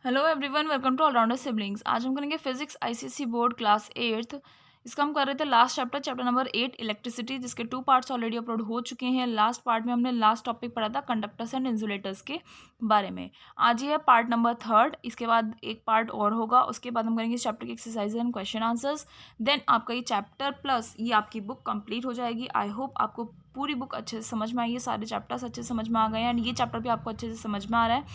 Hello everyone, welcome to Allrounder Siblings. आज हम करेंगे physics ICSE board class 8th। इसका हम कर रहे थे लास्ट चैप्टर नंबर 8 इलेक्ट्रिसिटी, जिसके 2 पार्ट्स ऑलरेडी अपलोड हो चुके हैं। लास्ट पार्ट में हमने लास्ट टॉपिक पढ़ा था कंडक्टर्स एंड इंसुलेटर्स के बारे में। आज ये है पार्ट नंबर 3। इसके बाद एक पार्ट और होगा, उसके बाद हम करेंगे इस चैप्टर की exercise and question answers. Then आपका ये चैप्टर प्लस ये आपकी बुक कंप्लीट हो जाएगी। आई होप आपको पूरी बुक अच्छे से समझ में आई है, सारे चैप्टर्स अच्छे से समझ में आ गए हैं एंड ये चैप्टर भी आपको अच्छे से समझ में आ रहा है।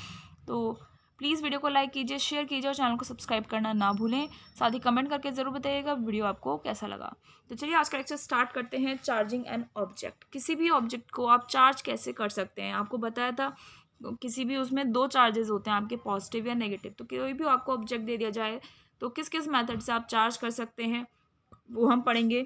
तो प्लीज़ वीडियो को लाइक कीजिए, शेयर कीजिए और चैनल को सब्सक्राइब करना ना भूलें। साथ ही कमेंट करके ज़रूर बताइएगा वीडियो आपको कैसा लगा। तो चलिए आज का लेक्चर स्टार्ट करते हैं। Charging an object. किसी भी ऑब्जेक्ट को आप चार्ज कैसे कर सकते हैं, आपको बताया था किसी भी उसमें दो चार्जेस होते हैं आपके, पॉजिटिव या नेगेटिव। तो कोई भी आपको ऑब्जेक्ट दे दिया जाए तो किस किस मेथड से आप चार्ज कर सकते हैं वो हम पढ़ेंगे।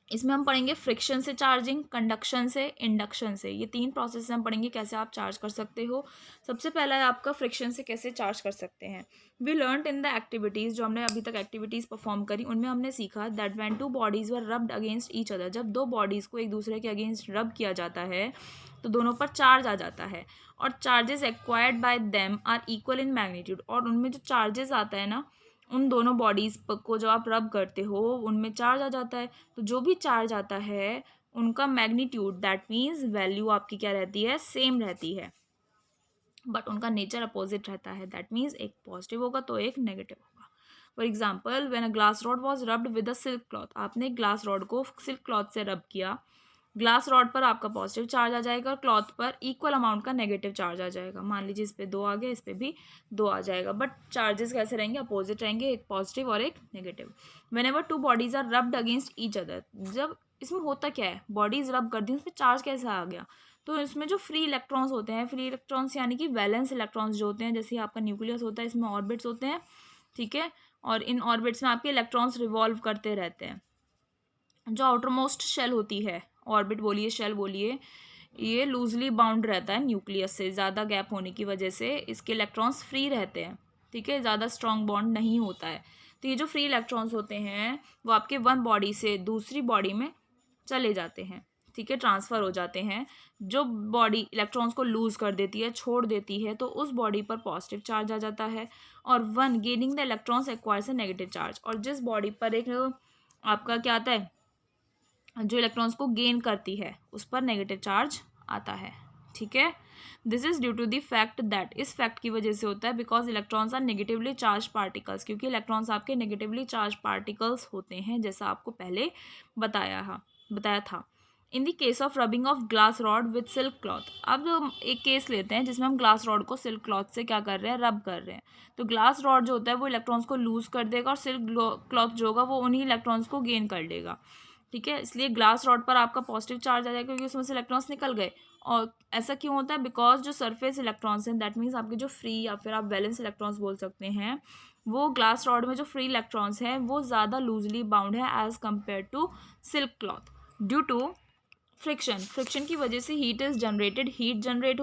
इसमें हम पढ़ेंगे फ्रिक्शन से चार्जिंग, कंडक्शन से, इंडक्शन से। ये 3 प्रोसेस हम पढ़ेंगे कैसे आप चार्ज कर सकते हो। सबसे पहला है आपका फ्रिक्शन से कैसे चार्ज कर सकते हैं। We learned in the activities, जो हमने अभी तक एक्टिविटीज़ परफॉर्म करी उनमें हमने सीखा that when to bodies were rubbed against each other, जब दो बॉडीज़ को एक दूसरे के अगेंस्ट रब किया जाता है तो दोनों पर चार्ज आ जाता है। और charges acquired by them are equal in magnitude, और उनमें जो चार्जेस आता है ना, उन दोनों बॉडीज़ को जब आप रब करते हो उनमें चार्ज आ जाता है। तो जो भी चार्ज आता है उनका मैग्नीट्यूड, दैट मीन्स वैल्यू आपकी क्या रहती है, सेम रहती है, बट उनका नेचर अपोजिट रहता है। दैट मीन्स एक पॉजिटिव होगा तो एक नेगेटिव होगा। For example, when a glass rod was rubbed with a silk cloth, आपने ग्लास रॉड को सिल्क क्लॉथ से रब किया, ग्लास रॉड पर आपका पॉजिटिव चार्ज आ जाएगा और क्लॉथ पर इक्वल अमाउंट का नेगेटिव चार्ज आ जाएगा। मान लीजिए इस पे 2 आ गया, इस पे भी 2 आ जाएगा, बट चार्जेस कैसे रहेंगे, अपोजिट रहेंगे, एक पॉजिटिव और एक negative. Whenever two bodies are rubbed against each other, जब इसमें होता क्या है, बॉडीज रब कर दी उसमें चार्ज कैसे आ गया, तो इसमें जो फ्री इलेक्ट्रॉन्स होते हैं, फ्री इलेक्ट्रॉन्स यानी कि वैलेंस इलेक्ट्रॉन्स जो होते हैं, जैसे आपका न्यूक्लियस होता है इसमें ऑर्बिट्स होते हैं, ठीक है, और इन ऑर्बिट्स में आपके इलेक्ट्रॉन्स रिवॉल्व करते रहते हैं। जो आउटर मोस्ट शेल होती है, ऑर्बिट बोलिए शेल बोलिए, ये लूजली बाउंड रहता है न्यूक्लियस से, ज़्यादा गैप होने की वजह से इसके इलेक्ट्रॉन्स फ्री रहते हैं, ठीक है, ज़्यादा स्ट्रॉन्ग बॉन्ड नहीं होता है। तो ये जो फ्री इलेक्ट्रॉन्स होते हैं वो आपके वन बॉडी से दूसरी बॉडी में चले जाते हैं, ठीक है, ट्रांसफ़र हो जाते हैं। जो बॉडी इलेक्ट्रॉन्स को लूज़ कर देती है, छोड़ देती है, तो उस बॉडी पर पॉजिटिव चार्ज आ जाता है। और one gaining the electrons acquires a negative charge, और जिस बॉडी पर एक आपका क्या आता है, जो इलेक्ट्रॉन्स को गेन करती है उस पर नेगेटिव चार्ज आता है, ठीक है। This is due to the fact that, इस फैक्ट की वजह से होता है because electrons are negatively charge particles, क्योंकि इलेक्ट्रॉन्स आपके नेगेटिवली चार्ज पार्टिकल्स होते हैं, जैसा आपको पहले बताया था। In the case of rubbing of glass rod with silk cloth, अब हम एक केस लेते हैं जिसमें हम ग्लास रॉड को सिल्क क्लॉथ से क्या कर रहे हैं, रब कर रहे हैं। तो ग्लास रॉड जो होता है वो इलेक्ट्रॉन्स को लूज कर देगा और सिल्क क्लॉथ जो होगा वो उन्हीं इलेक्ट्रॉन्स को गेन कर लेगा, ठीक है। इसलिए ग्लास रॉड पर आपका पॉजिटिव चार्ज आ जाएगा क्योंकि उसमें से इलेक्ट्रॉन्स निकल गए। और ऐसा क्यों होता है, बिकॉज जो सरफेस इलेक्ट्रॉन्स हैं, दैट मीन्स आपके जो फ्री या फिर आप वैलेंस इलेक्ट्रॉन्स बोल सकते हैं, वो ग्लास रॉड में जो फ्री इलेक्ट्रॉन्स हैं वो ज़्यादा लूजली बाउंड है as compare to silk cloth. Due to friction की वजह से heat is generated, heat generate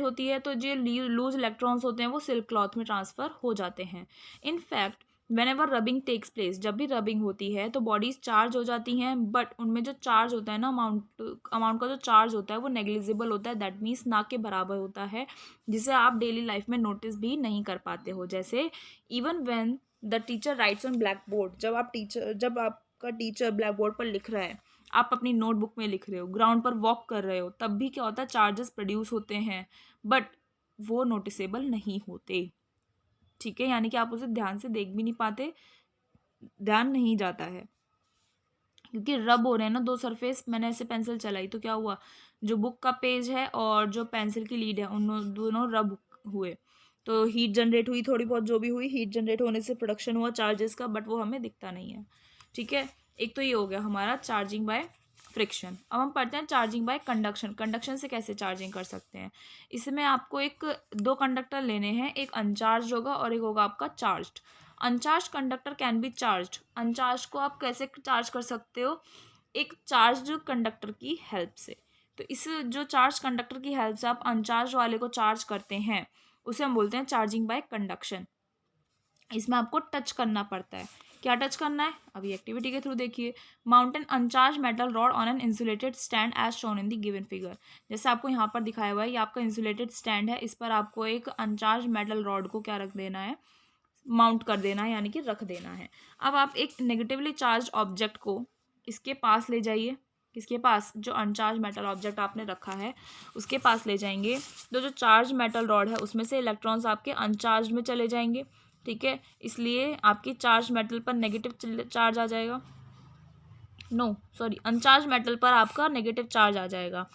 होती है तो जो लूज इलेक्ट्रॉन्स होते हैं वो सिल्क क्लॉथ में ट्रांसफ़र हो जाते हैं। In fact whenever rubbing takes place, जब भी रबिंग होती है तो बॉडीज चार्ज हो जाती हैं, बट उनमें जो चार्ज होता है ना, अमाउंट का जो चार्ज होता है वो नेग्लिजिबल होता है, दैट मीन्स ना के बराबर होता है, जिसे आप डेली लाइफ में नोटिस भी नहीं कर पाते हो। जैसे even when the teacher rights on black board, जब आपका टीचर ब्लैक बोर्ड पर लिख रहा है, आप अपनी नोटबुक में लिख रहे हो, ग्राउंड पर वॉक कर रहे हो, तब भी क्या होता है, चार्जेस प्रोड्यूस होते हैं, बट वो नोटिसेबल नहीं होते, ठीक है, यानी कि आप उसे ध्यान से देख भी नहीं पाते, ध्यान नहीं जाता है, क्योंकि रब हो रहे हैं ना दो सरफेस। मैंने ऐसे पेंसिल चलाई तो क्या हुआ, जो बुक का पेज है और जो पेंसिल की लीड है उन दोनों रब हुए, तो हीट जनरेट हुई, थोड़ी बहुत जो भी हुई, हीट जनरेट होने से प्रोडक्शन हुआ चार्जेस का, बट वो हमें दिखता नहीं है, ठीक है। एक तो ये हो गया हमारा चार्जिंग बाय फ्रिक्शन। अब हम पढ़ते हैं चार्जिंग बाय कंडक्शन। कंडक्शन से कैसे चार्जिंग कर सकते हैं। इसमें आपको दो कंडक्टर लेने हैं, एक अनचार्ज होगा और एक होगा आपका charged. अनचार्ज conductor can be charged, अनचार्ज को आप कैसे चार्ज कर सकते हो, एक चार्ज कंडक्टर की हेल्प से। तो इस जो चार्ज कंडक्टर की हेल्प से आप अनचार्ज वाले को चार्ज करते हैं उसे हम बोलते हैं चार्जिंग बाय कंडक्शन। इसमें आपको टच करना पड़ता है, क्या टच करना है, अभी एक्टिविटी के थ्रू देखिए। Mount an uncharged metal rod on an insulated stand as shown in the given figure. जैसे आपको यहाँ पर दिखाया हुआ है, ये आपका इंसुलेटेड स्टैंड है, इस पर आपको एक अनचार्ज मेटल रॉड को क्या रख देना है, माउंट कर देना है, यानी कि रख देना है। अब आप एक नेगेटिवली चार्ज ऑब्जेक्ट को इसके पास ले जाइए, किसके पास, जो अनचार्ज मेटल ऑब्जेक्ट आपने रखा है उसके पास ले जाएंगे। तो जो चार्ज मेटल रॉड है उसमें से इलेक्ट्रॉन्स आपके अनचार्ज में चले जाएंगे, ठीक है, इसलिए आपकी चार्ज मेटल पर नेगेटिव चार्ज आ जाएगा, अनचार्ज मेटल पर आपका नेगेटिव चार्ज आ जाएगा।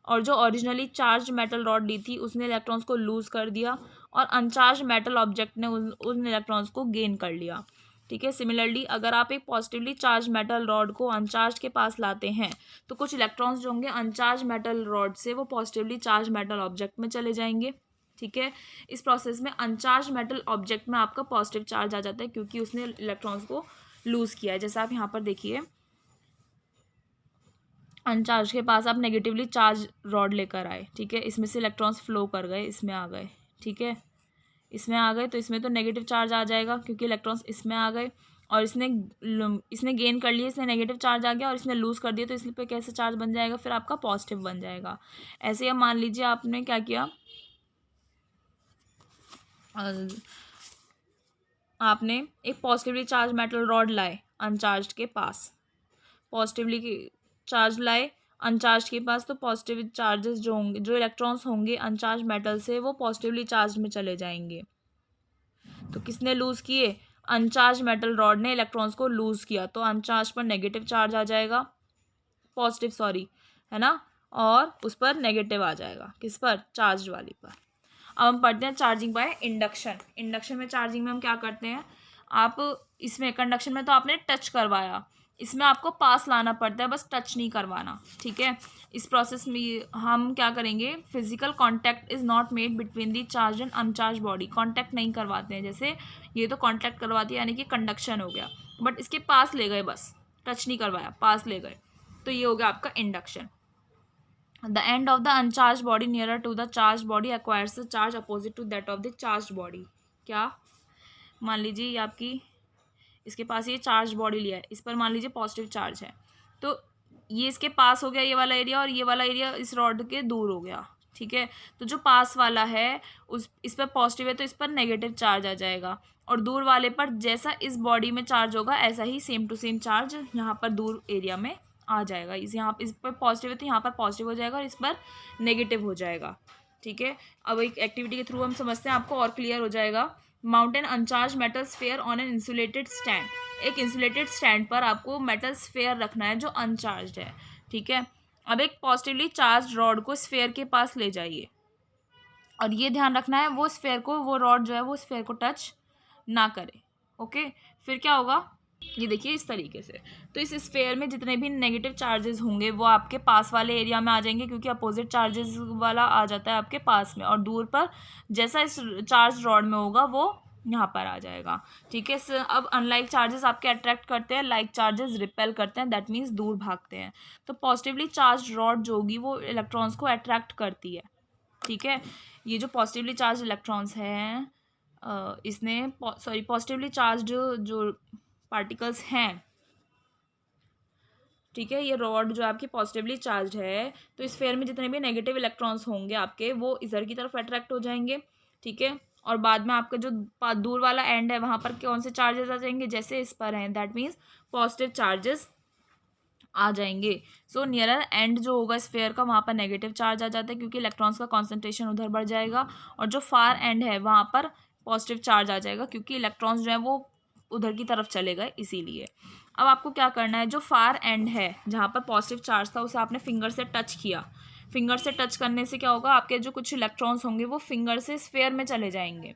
और जो ओरिजिनली चार्ज मेटल रॉड ली थी उसने इलेक्ट्रॉन्स को लूज कर दिया और अनचार्ज मेटल ऑब्जेक्ट ने उन इलेक्ट्रॉन्स को गेन कर लिया, ठीक है। सिमिलरली अगर आप एक पॉजिटिवली चार्ज मेटल रॉड को अनचार्ज के पास लाते हैं तो कुछ इलेक्ट्रॉन्स जो होंगे अनचार्ज मेटल रॉड से वो पॉजिटिवली चार्ज मेटल ऑब्जेक्ट में चले जाएंगे, ठीक है। इस प्रोसेस में अनचार्ज मेटल ऑब्जेक्ट में आपका पॉजिटिव चार्ज आ जाता है क्योंकि उसने इलेक्ट्रॉन्स को लूज किया है। जैसे आप यहाँ पर देखिए, अनचार्ज के पास आप नेगेटिवली चार्ज रॉड लेकर आए, ठीक है, इसमें से इलेक्ट्रॉन्स फ्लो कर गए, इसमें आ गए, ठीक है, इसमें आ गए, तो इसमें तो नेगेटिव चार्ज आ जाएगा क्योंकि इलेक्ट्रॉन्स इसमें आ गए, और इसने गेन कर लिया, इसमें नेगेटिव चार्ज आ गया, और इसने लूज कर दिया तो इस पे कैसे चार्ज बन जाएगा, फिर आपका पॉजिटिव बन जाएगा। ऐसे ही अब मान लीजिए आपने क्या किया, आपने एक पॉजिटिवली चार्ज मेटल रॉड लाए अनचार्ज के पास, पॉजिटिवली चार्ज लाए अनचार्ज के पास, तो पॉजिटिव चार्जेस जो होंगे, जो इलेक्ट्रॉन्स होंगे अनचार्ज मेटल से वो पॉजिटिवली चार्ज में चले जाएंगे। तो किसने लूज किए, अनचार्ज मेटल रॉड ने इलेक्ट्रॉन्स को लूज किया, तो अनचार्ज पर नेगेटिव चार्ज आ जाएगा, पॉजिटिव सॉरी, है ना, और उस पर नेगेटिव आ जाएगा, किस पर, चार्ज वाली पर। अब हम पढ़ते हैं चार्जिंग बाय इंडक्शन। इंडक्शन में चार्जिंग में हम क्या करते हैं, आप इसमें कंडक्शन में तो आपने टच करवाया, इसमें आपको पास लाना पड़ता है, बस टच नहीं करवाना, ठीक है। इस प्रोसेस में हम क्या करेंगे, physical contact is not made between the charge and uncharged body, contact नहीं करवाते हैं। जैसे ये तो कांटेक्ट करवाती है यानी कि कंडक्शन हो गया, बट इसके पास ले गए, बस टच नहीं करवाया, पास ले गए, तो ये हो गया आपका induction. The end of the uncharged body nearer to the charged body acquires a charge opposite to that of the charged body। क्या, मान लीजिए ये आपकी, इसके पास ये चार्ज बॉडी लिया है, इस पर मान लीजिए पॉजिटिव चार्ज है, तो ये इसके पास हो गया ये वाला एरिया, और ये वाला एरिया इस रॉड के दूर हो गया, ठीक है। तो जो पास वाला है इस पर पॉजिटिव है तो इस पर नेगेटिव चार्ज आ जाएगा, और दूर वाले पर जैसा इस बॉडी में चार्ज होगा ऐसा ही सेम टू सेम चार्ज यहाँ पर दूर एरिया में आ जाएगा। इस पर पॉजिटिव है तो यहाँ पर पॉजिटिव हो जाएगा और इस पर नेगेटिव हो जाएगा, ठीक है। अब एक एक्टिविटी के थ्रू हम समझते हैं, आपको और क्लियर हो जाएगा। Mountain अनचार्ज metal sphere on an insulated stand. एक इंसुलेटेड स्टैंड पर आपको मेटल स्फेयर रखना है जो अनचार्ज है, ठीक है। अब एक पॉजिटिवली चार्ज रॉड को स्फेयर के पास ले जाइए, और ये ध्यान रखना है वो स्फेयर को, वो रॉड जो है वो स्फेयर को टच ना करे, ओके। फिर क्या होगा, ये देखिए इस तरीके से, तो इस स्फेयर में जितने भी नेगेटिव चार्जेस होंगे वो आपके पास वाले एरिया में आ जाएंगे, क्योंकि अपोजिट चार्जेस वाला आ जाता है आपके पास में, और दूर पर जैसा इस चार्ज रॉड में होगा वो यहाँ पर आ जाएगा, ठीक है। अब अनलाइक चार्जेस आपके अट्रैक्ट करते हैं, लाइक चार्जेस रिपेल करते हैं, दैट मीन्स दूर भागते हैं। तो पॉजिटिवली चार्ज रॉड जो होगी वो इलेक्ट्रॉन्स को अट्रैक्ट करती है, ठीक है। ये जो पॉजिटिवली चार्ज इलेक्ट्रॉन्स हैं, इसने पॉजिटिवली चार्ज जो पार्टिकल्स हैं, ठीक है, ये रॉड जो आपकी पॉजिटिवली चार्ज है, तो इस फेयर में जितने भी नेगेटिव इलेक्ट्रॉन्स होंगे आपके वो इधर की तरफ अट्रैक्ट हो जाएंगे, ठीक है। और बाद में आपका जो दूर वाला एंड है वहाँ पर कौन से चार्जेस आ जाएंगे, जैसे इस पर हैं, दैट मीन्स पॉजिटिव चार्जेस आ जाएंगे। सो नियरर एंड जो होगा स्फेयर का वहाँ पर नेगेटिव चार्ज आ जाता है, क्योंकि इलेक्ट्रॉन्स का कॉन्सेंट्रेशन उधर बढ़ जाएगा, और जो फार एंड है वहाँ पर पॉजिटिव चार्ज आ जाएगा, क्योंकि इलेक्ट्रॉन्स जो है वो उधर की तरफ चले गए इसीलिए। अब आपको क्या करना है, जो फार एंड है जहाँ पर पॉजिटिव चार्ज था उसे आपने फिंगर से टच किया, फिंगर से टच करने से क्या होगा, आपके जो कुछ इलेक्ट्रॉन्स होंगे वो फिंगर से स्फेयर में चले जाएंगे,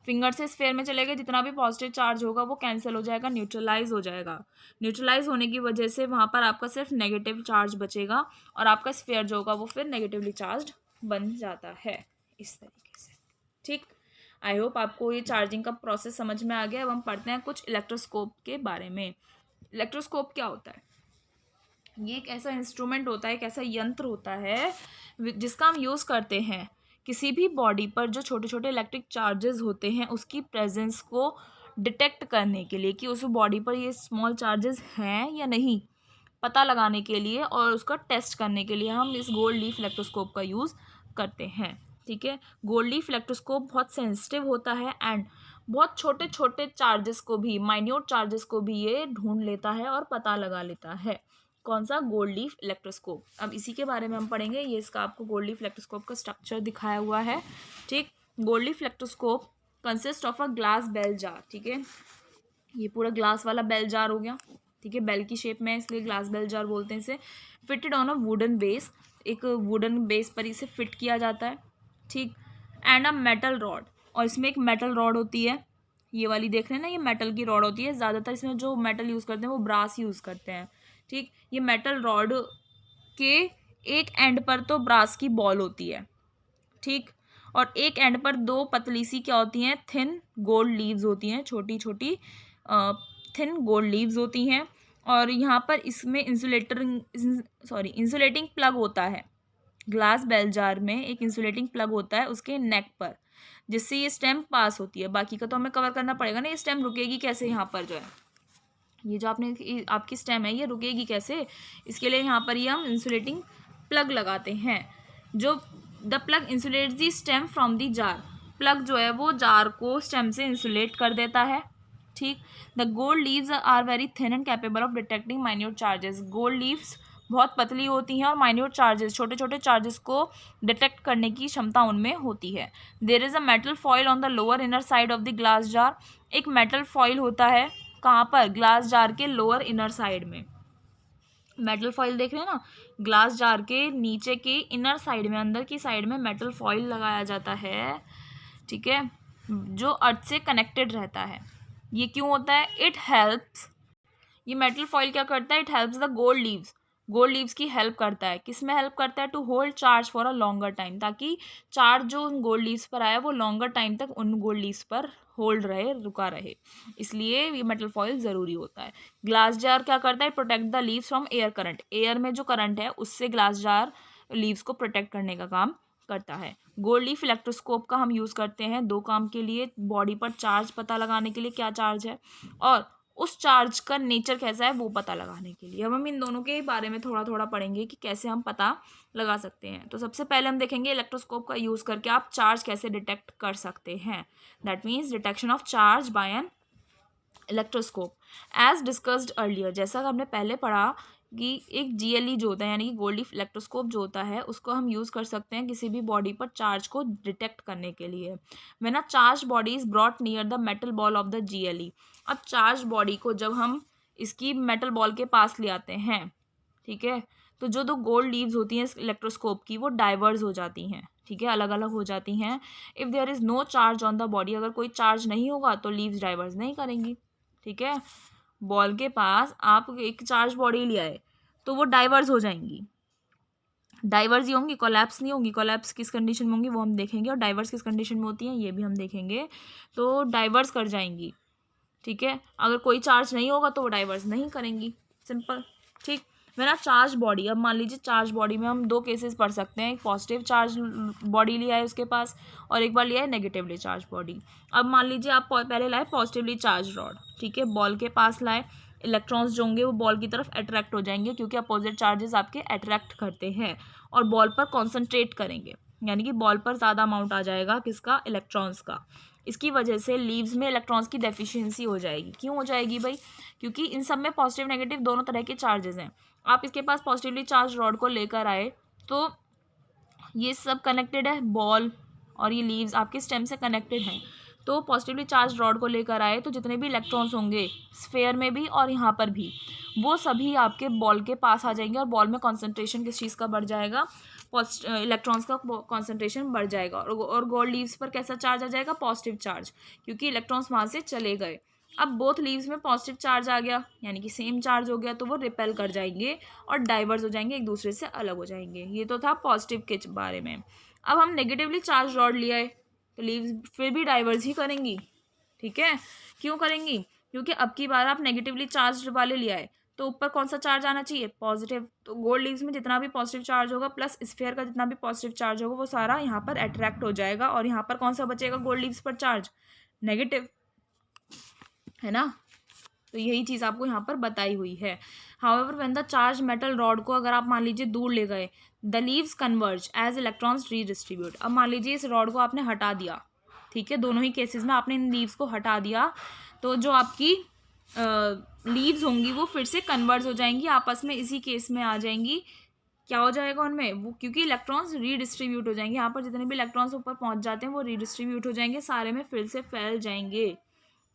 फिंगर से स्फेयर में चले गए, जितना भी पॉजिटिव चार्ज होगा वो कैंसिल हो जाएगा, न्यूट्रलाइज हो जाएगा। न्यूट्रलाइज होने की वजह से वहाँ पर आपका सिर्फ नेगेटिव चार्ज बचेगा, और आपका स्फेयर जो होगा वो फिर नेगेटिवली चार्ज बन जाता है, इस तरीके से, ठीक। आई होप आपको ये चार्जिंग का प्रोसेस समझ में आ गया। अब हम पढ़ते हैं कुछ इलेक्ट्रोस्कोप के बारे में। इलेक्ट्रोस्कोप क्या होता है, ये एक ऐसा इंस्ट्रूमेंट होता है, एक ऐसा यंत्र होता है जिसका हम यूज़ करते हैं किसी भी बॉडी पर जो छोटे छोटे इलेक्ट्रिक चार्जेस होते हैं उसकी प्रेजेंस को डिटेक्ट करने के लिए कि उस बॉडी पर ये स्मॉल चार्जेस हैं या नहीं, पता लगाने के लिए और उसका टेस्ट करने के लिए हम इस गोल्ड लीफ इलेक्ट्रोस्कोप का यूज़ करते हैं। ठीक है, गोल्ड लीफ इलेक्ट्रोस्कोप बहुत सेंसिटिव होता है एंड बहुत छोटे छोटे चार्जेस को भी, माइन्यूट चार्जेस को भी ये ढूंढ लेता है और पता लगा लेता है। कौन सा? Gold leaf electroscope. अब इसी के बारे में हम पढ़ेंगे। ये इसका आपको गोल्ड लीफ इलेक्ट्रोस्कोप का स्ट्रक्चर दिखाया हुआ है। ठीक, gold leaf electroscope consist of a glass bell jar. ठीक है, ये पूरा ग्लास वाला बेल जार हो गया। ठीक है, बेल की शेप में है इसलिए ग्लास बेल जार बोलते हैं इसे। Fitted on a wooden base, एक वुडन बेस पर इसे फिट किया जाता है। ठीक, एंड अ मेटल रॉड, और इसमें एक मेटल रॉड होती है, ये वाली देख रहे हैं ना, ये मेटल की रॉड होती है। ज़्यादातर इसमें जो मेटल यूज़ करते हैं वो ब्रास यूज़ करते हैं। ठीक, ये मेटल रॉड के एक एंड पर तो ब्रास की बॉल होती है। ठीक, और एक एंड पर दो पतली सी क्या होती हैं, थिन गोल्ड लीव्स होती हैं, छोटी छोटी थिन गोल्ड लीव्स होती हैं। और यहाँ पर इसमें इंसुलेटिंग प्लग होता है। ग्लास बेल जार में एक इंसुलेटिंग प्लग होता है उसके नेक पर, जिससे ये स्टेम पास होती है। बाकी का तो हमें कवर करना पड़ेगा ना, ये स्टेम रुकेगी कैसे यहाँ पर जो है, ये जो आपकी स्टेम है ये रुकेगी कैसे, इसके लिए यहाँ पर ये हम इंसुलेटिंग प्लग लगाते हैं। जो the plug insulates the stem from the jar, plug जो है वो जार को स्टेम से इंसुलेट कर देता है। ठीक, the gold leaves are very thin and capable of detecting minute charges, gold leaves बहुत पतली होती हैं और माइन्यूट चार्जेस, छोटे छोटे चार्जेस को डिटेक्ट करने की क्षमता उनमें होती है। There is a metal foil on the lower inner side of the glass jar, एक मेटल फॉइल होता है कहाँ पर, ग्लास जार के लोअर इनर साइड में। मेटल फॉइल देख रहे हैं ना, ग्लास जार के नीचे के इनर साइड में, अंदर की साइड में मेटल फॉइल लगाया जाता है। ठीक है, जो अर्थ से कनेक्टेड रहता है। ये क्यों होता है? इट हेल्प्स, ये मेटल फॉइल क्या करता है, it helps the gold leaves, gold leaves की हेल्प करता है। किस में हेल्प करता है? To hold charge for a longer time, ताकि चार्ज जो उन गोल्ड लीव्स पर आया वो लॉन्गर टाइम तक उन गोल्ड लीव्स पर होल्ड रहे, रुका रहे, इसलिए ये मेटल फॉइल ज़रूरी होता है। ग्लास जार क्या करता है? Protect the leaves from air current, air में जो करंट है उससे ग्लास जार लीव्स को प्रोटेक्ट करने का काम करता है। गोल्ड लीफ इलेक्ट्रोस्कोप का हम यूज़ करते हैं दो काम के लिए, बॉडी पर चार्ज पता लगाने के लिए क्या चार्ज है, और उस चार्ज का नेचर कैसा है वो पता लगाने के लिए। अब हम इन दोनों के बारे में थोड़ा थोड़ा पढ़ेंगे कि कैसे हम पता लगा सकते हैं। तो सबसे पहले हम देखेंगे इलेक्ट्रोस्कोप का यूज़ करके आप चार्ज कैसे डिटेक्ट कर सकते हैं। That means detection of charge by an electroscope as discussed earlier, जैसा कि हमने पहले पढ़ा कि एक GLE जो होता है यानी कि गोल्ड लीफ इलेक्ट्रोस्कोप जो होता है उसको हम यूज़ कर सकते हैं किसी भी बॉडी पर चार्ज को डिटेक्ट करने के लिए। When a charge body is brought near the metal ball of the GLE, अब चार्ज बॉडी को जब हम इसकी मेटल बॉल के पास ले आते हैं, ठीक है, तो जो दो गोल्ड लीव्स होती हैं इस इलेक्ट्रोस्कोप की वो डाइवर्स हो जाती हैं। ठीक है, अलग अलग हो जाती हैं। If there is no charge on the body, अगर कोई चार्ज नहीं होगा तो लीव्स डाइवर्स नहीं करेंगी। ठीक है, बॉल के पास आप एक चार्ज बॉडी ले आए तो वो डाइवर्स हो जाएंगी, डाइवर्स ही होंगी, कोलैप्स नहीं होंगी। कोलैप्स किस कंडीशन में होंगी वो हम देखेंगे, और डाइवर्स किस कंडीशन में होती हैं ये भी हम देखेंगे। तो डाइवर्स कर जाएंगी। ठीक है, अगर कोई चार्ज नहीं होगा तो वो डाइवर्स नहीं करेंगी, सिंपल। ठीक, मेरा चार्ज बॉडी, अब मान लीजिए चार्ज बॉडी में हम दो केसेस पढ़ सकते हैं, एक पॉजिटिव चार्ज बॉडी लिया है उसके पास और एक बार लिया है नेगेटिवली चार्ज बॉडी। अब मान लीजिए आप पहले लाए पॉजिटिवली चार्ज रॉड, ठीक है, बॉल के पास लाए, इलेक्ट्रॉन्स जो होंगे वो बॉल की तरफ अट्रैक्ट हो जाएंगे क्योंकि अपोजिट चार्जेस आपके अट्रैक्ट करते हैं और बॉल पर कॉन्सेंट्रेट करेंगे, यानी कि बॉल पर ज़्यादा अमाउंट आ जाएगा किसका, इलेक्ट्रॉन्स का। इसकी वजह से लीव्स में इलेक्ट्रॉन्स की डेफिशिएंसी हो जाएगी। क्यों हो जाएगी भाई? क्योंकि इन सब में पॉजिटिव नेगेटिव दोनों तरह के चार्जेस हैं। आप इसके पास पॉजिटिवली चार्ज रॉड को लेकर आए तो ये सब कनेक्टेड है, बॉल और ये लीव्स आपके स्टेम से कनेक्टेड हैं। तो पॉजिटिवली चार्ज रॉड को लेकर आए तो जितने भी इलेक्ट्रॉन्स होंगे स्फेयर में भी और यहाँ पर भी, वो सभी आपके बॉल के पास आ जाएंगे और बॉल में कॉन्सेंट्रेशन किस चीज़ का बढ़ जाएगा, इलेक्ट्रॉन्स का कॉन्सेंट्रेशन बढ़ जाएगा। और गोल्ड लीव्स पर कैसा चार्ज आ जाएगा, पॉजिटिव चार्ज, क्योंकि इलेक्ट्रॉन्स वहाँ से चले गए। अब बोथ लीव्स में पॉजिटिव चार्ज आ गया यानी कि सेम चार्ज हो गया, तो वो रिपेल कर जाएंगे और डाइवर्स हो जाएंगे, एक दूसरे से अलग हो जाएंगे। ये तो था पॉजिटिव के बारे में। अब हम नेगेटिवली चार्ज रॉड लिया है तो लीव्स फिर भी डाइवर्स ही करेंगी। ठीक है, क्यों करेंगी? क्योंकि अब की बार आप नेगेटिवली चार्ज वाले लिया है तो ऊपर कौन सा चार्ज आना चाहिए, पॉजिटिव। तो गोल्ड लीव्स में जितना भी पॉजिटिव चार्ज होगा प्लस स्फीयर का जितना भी पॉजिटिव चार्ज होगा वो सारा यहाँ पर अट्रैक्ट हो जाएगा और यहाँ पर कौन सा बचेगा गोल्ड लीव्स पर चार्ज, नेगेटिव। है ना। तो यही चीज़ आपको यहाँ पर बताई हुई है। However when the charge metal rod को अगर आप मान लीजिए दूर ले गए, the leaves converge as electrons redistribute. अब मान लीजिए इस रॉड को आपने हटा दिया, ठीक है, दोनों ही केसेस में आपने इन लीव्स को हटा दिया, तो जो आपकी लीव्स होंगी वो फिर से कन्वर्ज हो जाएंगी आपस में, इसी केस में आ जाएंगी। क्या हो जाएगा उनमें, वो क्योंकि इलेक्ट्रॉन्स रीडिस्ट्रीब्यूट हो जाएंगे, यहाँ पर जितने भी इलेक्ट्रॉन्स ऊपर पहुंच जाते हैं वो रीडिस्ट्रीब्यूट हो जाएंगे, सारे में फिर से फैल जाएंगे,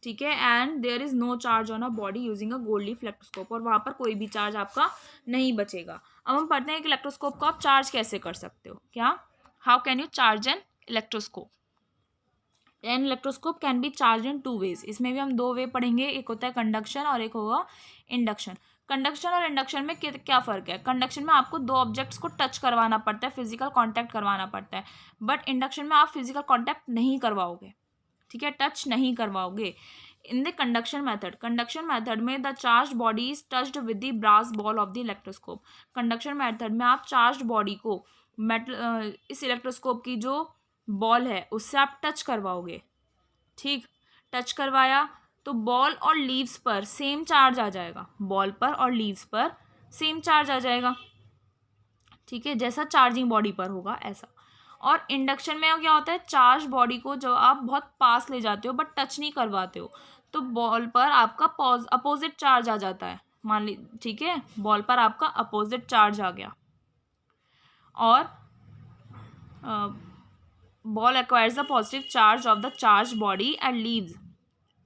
ठीक है। And there is no charge on a body using a gold leaf electroscope, और वहाँ पर कोई भी चार्ज आपका नहीं बचेगा। अब हम पढ़ते हैं कि इलेक्ट्रोस्कोप को आप चार्ज कैसे कर सकते हो। क्या, how can you charge an electroscope. An electroscope can be charge in 2 ways. इसमें भी हम 2 वे पढ़ेंगे, एक होता है कंडक्शन और एक होगा इंडक्शन। कंडक्शन और इंडक्शन में क्या फ़र्क है। कंडक्शन में आपको 2 ऑब्जेक्ट्स को टच करवाना पड़ता है, फिजिकल कांटेक्ट करवाना पड़ता है, बट इंडक्शन में आप फिजिकल कांटेक्ट नहीं करवाओगे, ठीक है, टच नहीं करवाओगे। इन द कंडक्शन मैथड में the charge body is touched with the brass ball of the electroscope. Conduction method में आप चार्ज बॉडी को मेटल इस इलेक्ट्रोस्कोप की जो बॉल है उससे आप टच करवाओगे, ठीक। टच करवाया तो बॉल और लीव्स पर सेम चार्ज आ जाएगा, बॉल पर और लीव्स पर सेम चार्ज आ जाएगा, ठीक है, जैसा चार्जिंग बॉडी पर होगा ऐसा। और इंडक्शन में क्या होता है, चार्ज बॉडी को जब आप बहुत पास ले जाते हो बट टच नहीं करवाते हो, तो बॉल पर आपका अपोजिट चार्ज आ जाता है, मान ली, ठीक है, बॉल पर आपका अपोजिट चार्ज आ गया, और ball acquires the positive charge of the charge body and leaves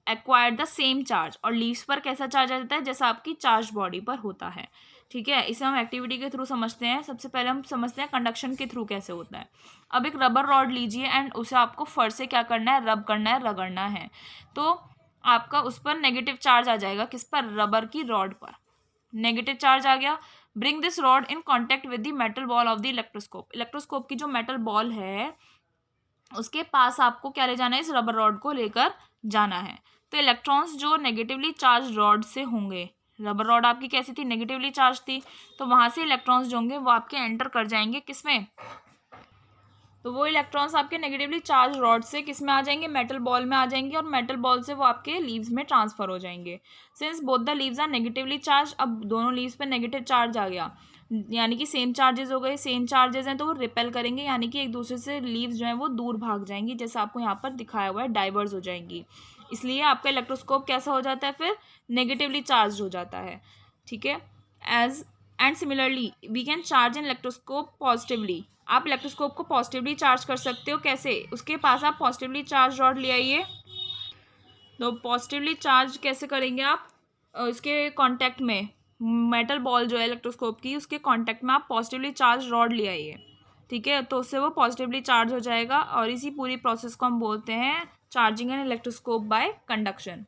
acquire the same charge, और लीव्स पर कैसा चार्ज आ जाता है, जैसा आपकी चार्ज बॉडी पर होता है, ठीक है। इसे हम एक्टिविटी के थ्रू समझते हैं। सबसे पहले हम समझते हैं कंडक्शन के थ्रू कैसे होता है। अब एक रबर रॉड लीजिए एंड उसे आपको फर से क्या करना है, रब करना है, रगड़ना है, तो आपका उस पर नेगेटिव चार्ज आ जाएगा, किस पर, रबर की रॉड पर नेगेटिव चार्ज आ गया। Bring this rod in contact with the metal ball of the electroscope. Electroscope की जो मेटल बॉल है उसके पास आपको क्या ले जाना है, इस रबर रॉड को लेकर जाना है। तो इलेक्ट्रॉन्स जो नेगेटिवली चार्ज रॉड से होंगे, रबर रॉड आपकी कैसी थी, नेगेटिवली चार्ज थी, तो वहाँ से इलेक्ट्रॉन्स जो होंगे वो आपके एंटर कर जाएंगे किसमें, तो वो इलेक्ट्रॉन्स आपके नेगेटिवली चार्ज रॉड से किस में आ जाएंगे, मेटल बॉल में आ जाएंगे, और मेटल बॉल से वो आपके लीव्स में ट्रांसफर हो जाएंगे। Since both the leaves are negatively charge, अब दोनों लीव्स पे नेगेटिव चार्ज आ गया, यानी कि सेम चार्जेस हो गए, सेम चार्जेस हैं तो वो रिपेल करेंगे, यानी कि एक दूसरे से लीव्स जो है वो दूर भाग जाएंगी, जैसा आपको यहाँ पर दिखाया हुआ है, डाइवर्स हो जाएंगी। इसलिए आपका इलेक्ट्रोस्कोप कैसा हो जाता है, फिर नेगेटिवली चार्ज हो जाता है, ठीक है। As and similarly we can charge an electroscope positively. आप इलेक्ट्रोस्कोप को पॉजिटिवली चार्ज कर सकते हो, कैसे, उसके पास आप पॉजिटिवली चार्ज रॉड ले आइए, तो पॉजिटिवली चार्ज कैसे करेंगे आप, उसके कांटेक्ट में मेटल बॉल जो है इलेक्ट्रोस्कोप की, उसके कांटेक्ट में आप पॉजिटिवली चार्ज रॉड ले आइए, ठीक है, तो उससे वो पॉजिटिवली चार्ज हो जाएगा, और इसी पूरी प्रोसेस को हम बोलते हैं charging an electroscope by conduction.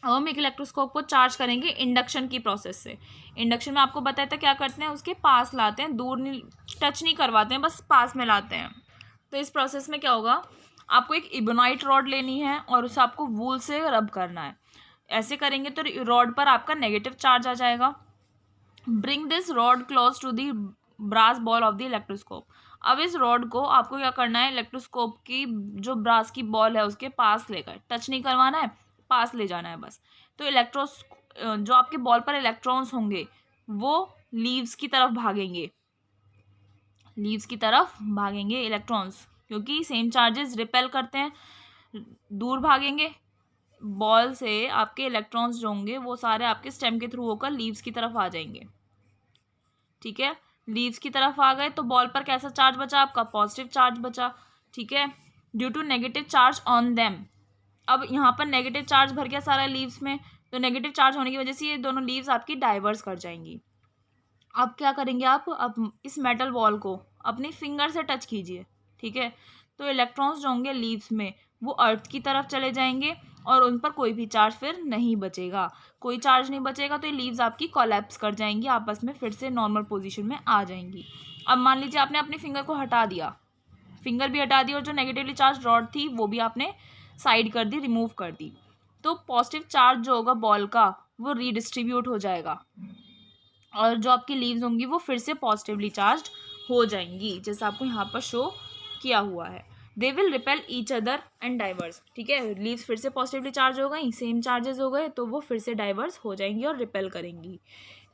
अब हम एक इलेक्ट्रोस्कोप को चार्ज करेंगे इंडक्शन की प्रोसेस से। इंडक्शन में आपको बताया था क्या करते हैं, उसके पास लाते हैं, दूर नहीं, टच नहीं करवाते हैं, बस पास में लाते हैं। तो इस प्रोसेस में क्या होगा, आपको एक इबोनाइट रॉड लेनी है और उसे आपको वूल से रब करना है। ऐसे करेंगे तो रॉड पर आपका नेगेटिव चार्ज आ जाएगा। Bring this rod close to the brass ball of the electroscope. अब इस रॉड को आपको क्या करना है, इलेक्ट्रोस्कोप की जो ब्रास की बॉल है उसके पास लेकर, टच नहीं करवाना है, पास ले जाना है बस। तो इलेक्ट्रोस जो आपके बॉल पर इलेक्ट्रॉन्स होंगे वो लीव्स की तरफ भागेंगे, लीव्स की तरफ भागेंगे इलेक्ट्रॉन्स, क्योंकि सेम चार्जेस रिपेल करते हैं, दूर भागेंगे। बॉल से आपके इलेक्ट्रॉन्स जो होंगे वो सारे आपके स्टेम के थ्रू होकर लीव्स की तरफ आ जाएंगे, ठीक है। लीव्स की तरफ आ गए तो बॉल पर कैसा चार्ज बचा, आपका पॉजिटिव चार्ज बचा, ठीक है, due to negative charge on them. अब यहाँ पर नेगेटिव चार्ज भर गया सारा लीव्स में, तो नेगेटिव चार्ज होने की वजह से ये दोनों लीव्स आपकी डाइवर्स कर जाएंगी। अब क्या करेंगे आप, अब इस मेटल बॉल को अपनी फिंगर से टच कीजिए, ठीक है, तो इलेक्ट्रॉन्स जो होंगे लीव्स में वो अर्थ की तरफ चले जाएंगे और उन पर कोई भी चार्ज फिर नहीं बचेगा, कोई चार्ज नहीं बचेगा, तो ये लीव्स आपकी कोलैप्स कर जाएंगी, आपस में फिर से नॉर्मल पोजीशन में आ जाएंगी। अब मान लीजिए आपने अपनी फिंगर को हटा दिया, फिंगर भी हटा दी, और जो नेगेटिवली चार्ज रॉड थी वो भी आपने साइड कर दी, रिमूव कर दी, तो पॉजिटिव चार्ज जो होगा बॉल का वो रीडिस्ट्रीब्यूट हो जाएगा, और जो आपकी लीव्स होंगी वो फिर से पॉजिटिवली चार्ज हो जाएंगी, जैसा आपको यहाँ पर शो किया हुआ है। They will repel each other and diverse. ठीक है, लीव्स फिर से पॉजिटिवली चार्ज हो गई, सेम चार्जेस हो गए, तो वो फिर से डाइवर्स हो जाएंगी और रिपेल करेंगी।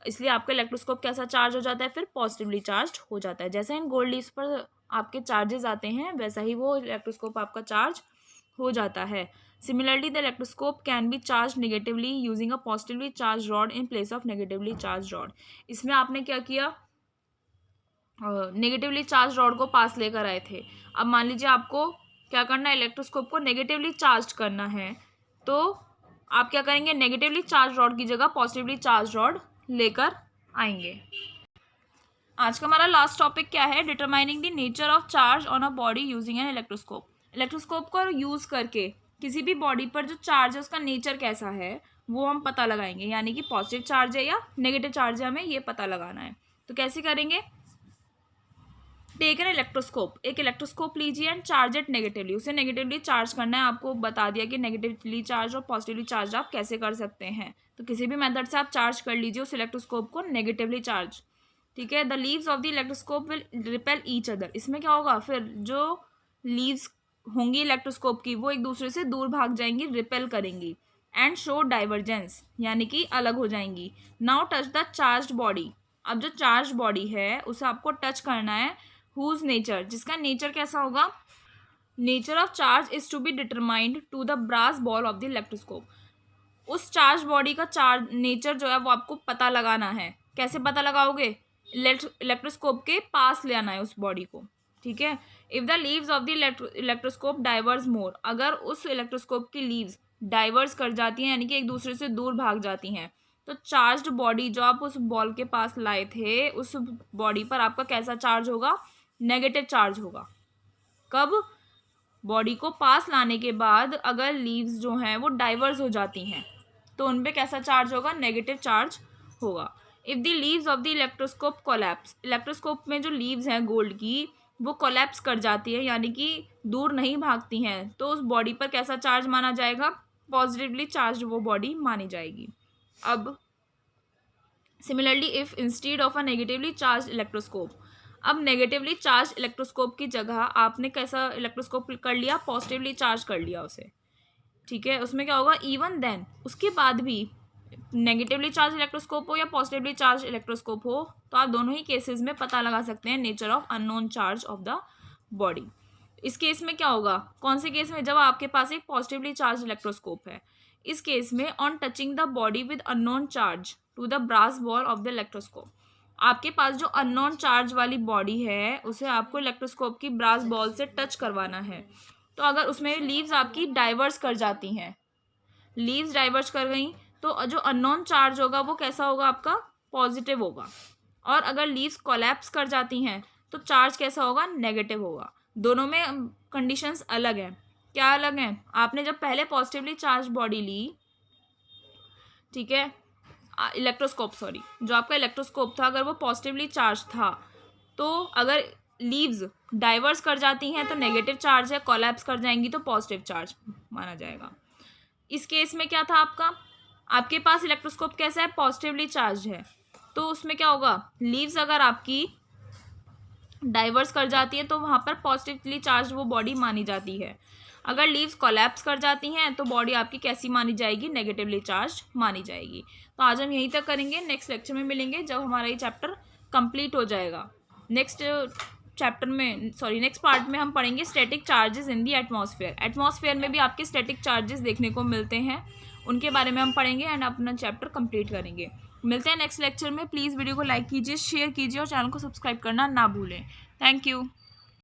इसलिए आपका इलेक्ट्रोस्कोप कैसा चार्ज हो जाता है, फिर पॉजिटिवली चार्ज हो जाता है। जैसे इन गोल्ड लीव्स पर आपके चार्जेस आते हैं वैसा ही वो इलेक्ट्रोस्कोप आपका चार्ज हो जाता है। Similarly the electroscope can be charge negatively using a positively charge rod in place of negatively charge rod. इसमें आपने क्या किया, नेगेटिवली चार्ज रॉड को पास लेकर आए थे। अब मान लीजिए आपको क्या करना है, इलेक्ट्रोस्कोप को नेगेटिवली चार्ज करना है, तो आप क्या करेंगे, नेगेटिवली चार्ज रॉड की जगह पॉजिटिवली चार्ज रॉड लेकर आएंगे। आज का हमारा लास्ट टॉपिक क्या है, determining the nature of charge on a body using an electroscope. Electroscope को यूज़ करके किसी भी बॉडी पर जो चार्ज है उसका नेचर कैसा है वो हम पता लगाएंगे, यानी कि पॉजिटिव चार्ज है या नेगेटिव चार्ज है, हमें ये पता लगाना है। तो कैसे करेंगे, टेक एन इलेक्ट्रोस्कोप, एक इलेक्ट्रोस्कोप लीजिए एंड चार्ज इट नेगेटिवली, उसे नेगेटिवली चार्ज करना है। आपको बता दिया कि नेगेटिवली चार्ज और पॉजिटिवली चार्ज आप कैसे कर सकते हैं, तो किसी भी मेथड से आप चार्ज कर लीजिए उस इलेक्ट्रोस्कोप को नेगेटिवली चार्ज। ठीक है, the leaves of the electroscope will repel each other. इसमें क्या होगा, फिर जो लीव्स होंगी इलेक्ट्रोस्कोप की वो एक दूसरे से दूर भाग जाएंगी, रिपेल करेंगी, एंड शो डाइवर्जेंस, यानी कि अलग हो जाएंगी। Now touch the charge body, अब जो चार्ज बॉडी है उसे आपको टच करना है, हुज नेचर, जिसका नेचर कैसा होगा, nature of charge is to be determined to the brass ball of the electroscope. उस चार्ज बॉडी का चार्ज नेचर जो है वो आपको पता लगाना है। कैसे पता लगाओगे, इलेक्ट्रोस्कोप के पास ले आना है उस बॉडी को। ठीक है, if the leaves of the electroscope diverse more, अगर उस इलेक्ट्रोस्कोप की लीव्स डाइवर्स कर जाती हैं, यानी कि एक दूसरे से दूर भाग जाती हैं, तो चार्ज्ड बॉडी जो आप उस बॉल के पास लाए थे उस बॉडी पर आपका कैसा चार्ज होगा, नेगेटिव चार्ज होगा। कब, बॉडी को पास लाने के बाद अगर लीव्स जो हैं वो डाइवर्स हो जाती हैं तो उन पे कैसा चार्ज होगा, नेगेटिव चार्ज होगा। If the leaves of the electroscope collapse, electroscope में जो लीव्स हैं गोल्ड की वो कोलैप्स कर जाती है, यानी कि दूर नहीं भागती हैं, तो उस बॉडी पर कैसा चार्ज माना जाएगा, पॉजिटिवली चार्ज वो बॉडी मानी जाएगी। अब similarly if instead of a negatively charge electroscope, अब नेगेटिवली चार्ज इलेक्ट्रोस्कोप की जगह आपने कैसा इलेक्ट्रोस्कोप कर लिया, पॉजिटिवली चार्ज कर लिया उसे। ठीक है, उसमें क्या होगा, इवन देन, उसके बाद भी नेगेटिवली चार्ज इलेक्ट्रोस्कोप हो या पॉजिटिवली चार्ज इलेक्ट्रोस्कोप हो, तो आप दोनों ही केसेस में पता लगा सकते हैं nature of unknown charge of the body. इस केस में क्या होगा, कौन से केस में, जब आपके पास एक पॉजिटिवली चार्ज इलेक्ट्रोस्कोप है, इस केस में on touching the body with unknown charge to the brass ball of the electroscope, आपके पास जो अननोन चार्ज वाली बॉडी है उसे आपको इलेक्ट्रोस्कोप की ब्रास बॉल से टच करवाना है। तो अगर उसमें लीव्स आपकी डाइवर्स कर जाती हैं, लीव्स डाइवर्स कर गई, तो जो अननोन चार्ज होगा वो कैसा होगा, आपका पॉजिटिव होगा। और अगर लीव्स कोलैप्स कर जाती हैं तो चार्ज कैसा होगा, नेगेटिव होगा। दोनों में कंडीशंस अलग हैं। क्या अलग हैं, आपने जब पहले पॉजिटिवली चार्ज बॉडी ली, ठीक है, इलेक्ट्रोस्कोप सॉरी, जो आपका इलेक्ट्रोस्कोप था अगर वो पॉजिटिवली चार्ज था, तो अगर लीव्स डाइवर्स कर जाती हैं तो नेगेटिव चार्ज है, कोलैप्स कर जाएंगी तो पॉजिटिव चार्ज माना जाएगा। इस केस में क्या था, आपके पास इलेक्ट्रोस्कोप कैसा है, पॉजिटिवली चार्ज है, तो उसमें क्या होगा, लीव्स अगर आपकी डाइवर्स कर जाती है तो वहाँ पर पॉजिटिवली चार्ज वो बॉडी मानी जाती है। अगर लीव्स कोलैप्स कर जाती हैं तो बॉडी आपकी कैसी मानी जाएगी, नेगेटिवली चार्ज मानी जाएगी। तो आज हम यहीं तक करेंगे, नेक्स्ट लेक्चर में मिलेंगे जब हमारा ये चैप्टर कंप्लीट हो जाएगा। नेक्स्ट पार्ट में हम पढ़ेंगे स्टैटिक चार्जेस इन दी एटमॉस्फेयर। एटमॉस्फेयर में भी आपके स्टैटिक चार्जेस देखने को मिलते हैं, उनके बारे में हम पढ़ेंगे एंड अपना चैप्टर कंप्लीट करेंगे। मिलते हैं नेक्स्ट लेक्चर में। प्लीज़ वीडियो को लाइक कीजिए, शेयर कीजिए और चैनल को सब्सक्राइब करना ना भूलें। Thank you.